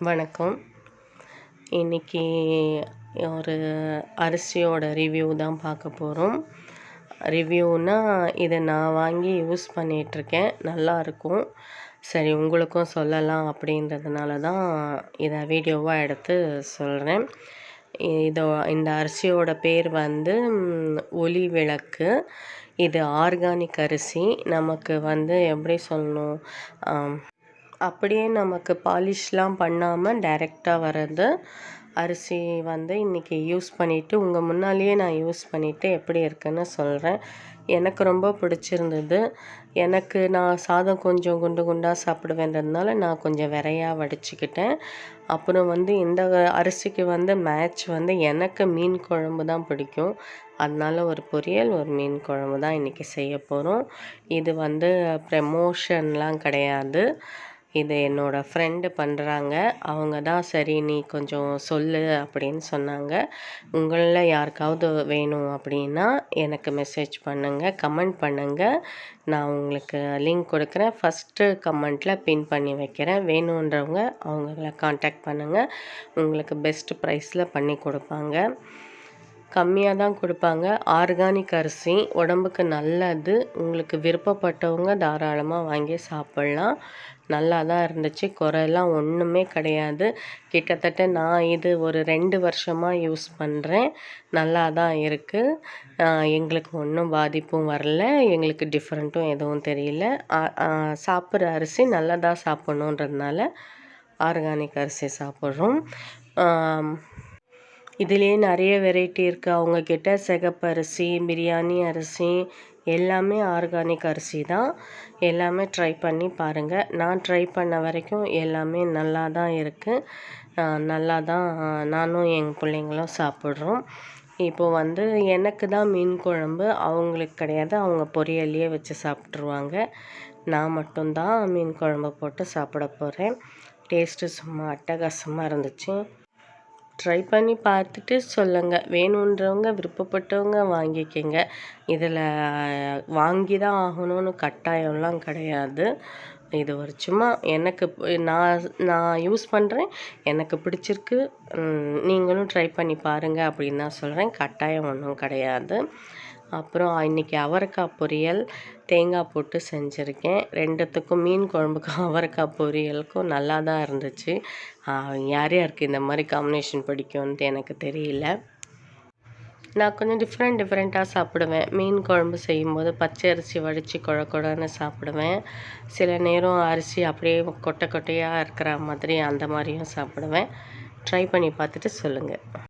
வணக்கம். இன்றைக்கி ஒரு அரிசியோட ரிவ்யூ தான் பார்க்க போகிறோம். ரிவ்யூனால் இதை நான் வாங்கி யூஸ் பண்ணிகிட்ருக்கேன், நல்லாயிருக்கும். சரி, உங்களுக்கும் சொல்லலாம் அப்படின்றதுனால தான் இதை வீடியோவாக எடுத்து சொல்கிறேன். இந்த அரிசியோட பேர் வந்து ஒளி விளக்கு. இது ஆர்கானிக் அரிசி. நமக்கு வந்து எப்படி சொல்லணும், அப்படியே நமக்கு பாலிஷ்லாம் பண்ணாமல் டைரெக்டாக வர்றது அரிசி வந்து இன்றைக்கி யூஸ் பண்ணிவிட்டு உங்கள் முன்னாலேயே நான் யூஸ் பண்ணிவிட்டு எப்படி இருக்குன்னு சொல்கிறேன். எனக்கு ரொம்ப பிடிச்சிருந்தது. நான் சாதம் கொஞ்சம் குண்டு குண்டாக சாப்பிடுவேன்றதுனால நான் கொஞ்சம் விரையாக வடிச்சுக்கிட்டேன். அப்புறம் வந்து இந்த அரிசிக்கு வந்து மேட்ச் வந்து எனக்கு மீன் குழம்பு தான் பிடிக்கும். அதனால் ஒரு பொரியல், ஒரு மீன் குழம்பு தான் இன்றைக்கி செய்ய போகிறோம். இது வந்து ப்ரமோஷன்லாம் கிடையாது. இது என்னோடய ஃப்ரெண்டு பண்ணுறாங்க. அவங்க தான் சரி நீ கொஞ்சம் சொல்லு அப்படின்னு சொன்னாங்க. உங்களில் யாருக்காவது வேணும் அப்படின்னா எனக்கு மெசேஜ் பண்ணுங்கள், கமெண்ட் பண்ணுங்கள். நான் உங்களுக்கு லிங்க் கொடுக்குறேன். ஃபஸ்ட்டு கமெண்ட்டில் பின் பண்ணி வைக்கிறேன். வேணுன்றவங்க அவங்கள காண்டாக்ட் பண்ணுங்கள். உங்களுக்கு பெஸ்ட்டு ப்ரைஸில் பண்ணி கொடுப்பாங்க. கம்மியாக தான் கொடுப்பாங்க. ஆர்கானிக் அரிசி உடம்புக்கு நல்லது. உங்களுக்கு விருப்பப்பட்டவங்க தாராளமாக வாங்கி சாப்பிட்லாம். நல்லா தான் இருந்துச்சு, குறையெல்லாம் ஒன்றுமே கிடையாது. கிட்டத்தட்ட நான் இது ஒரு 2 வருஷமாக யூஸ் பண்ணுறேன். நல்லா தான் இருக்குது. எங்களுக்கு ஒன்றும் பாதிப்பும் வரல, எங்களுக்கு டிஃப்ரெண்ட்டும் எதுவும் தெரியல. சாப்பிட்ற அரிசி நல்லதாக சாப்பிட்ணுன்றதுனால ஆர்கானிக் அரிசி சாப்பிட்றோம். இதுலேயே நிறைய வெரைட்டி இருக்குது அவங்கக்கிட்ட. சிகப்பரிசி, பிரியாணி அரிசி எல்லாமே ஆர்கானிக் அரிசி தான். எல்லாமே ட்ரை பண்ணி பாருங்கள். நான் ட்ரை பண்ண வரைக்கும் எல்லாமே நல்லா தான் இருக்குது. நல்லா தான் நானும் எங்கள் பிள்ளைங்களும் சாப்பிட்றோம். இப்போது வந்து எனக்கு தான் மீன் குழம்பு, அவங்களுக்கு கிடையாது. அவங்க பொரியல்லையே வச்சு சாப்பிட்ருவாங்க. நான் மட்டும்தான் மீன் குழம்பு போட்டு சாப்பிட போகிறேன். டேஸ்ட்டு சும்மா அட்டகாசமாக இருந்துச்சு. ட்ரை பண்ணி பார்த்துட்டு சொல்லுங்கள். வேணுன்றவங்க விருப்பப்பட்டவங்க வாங்கிக்கங்க. இதில் வாங்கி தான் ஆகணும்னு கட்டாயம்லாம் கிடையாது. இது ஒரு சும்மா எனக்கு நான் யூஸ் பண்ணுறேன், எனக்கு பிடிச்சிருக்கு. நீங்களும் ட்ரை பண்ணி பாருங்கள் அப்படின்னு தான் சொல்கிறேன். கட்டாயம் ஒன்றும் கிடையாது. அப்புறம் இன்றைக்கி அவரைக்காய் பொரியல் தேங்காய் போட்டு செஞ்சுருக்கேன். 2த்துக்கும் மீன் குழம்புக்கும் அவரைக்காய் பொரியலுக்கும் நல்லா தான் இருந்துச்சு. யார் யாருக்கு இந்த மாதிரி காம்பினேஷன் பிடிக்கும்ன்ட்டு எனக்கு தெரியல. நான் கொஞ்சம் டிஃப்ரெண்ட்டாக சாப்பிடுவேன். மீன் குழம்பு செய்யும்போது பச்சை அரிசி வடித்து கொழன்னு சாப்பிடுவேன். சில நேரம் அரிசி அப்படியே கொட்டையாக இருக்கிற மாதிரி அந்த மாதிரியும் சாப்பிடுவேன். ட்ரை பண்ணி பார்த்துட்டு சொல்லுங்கள்.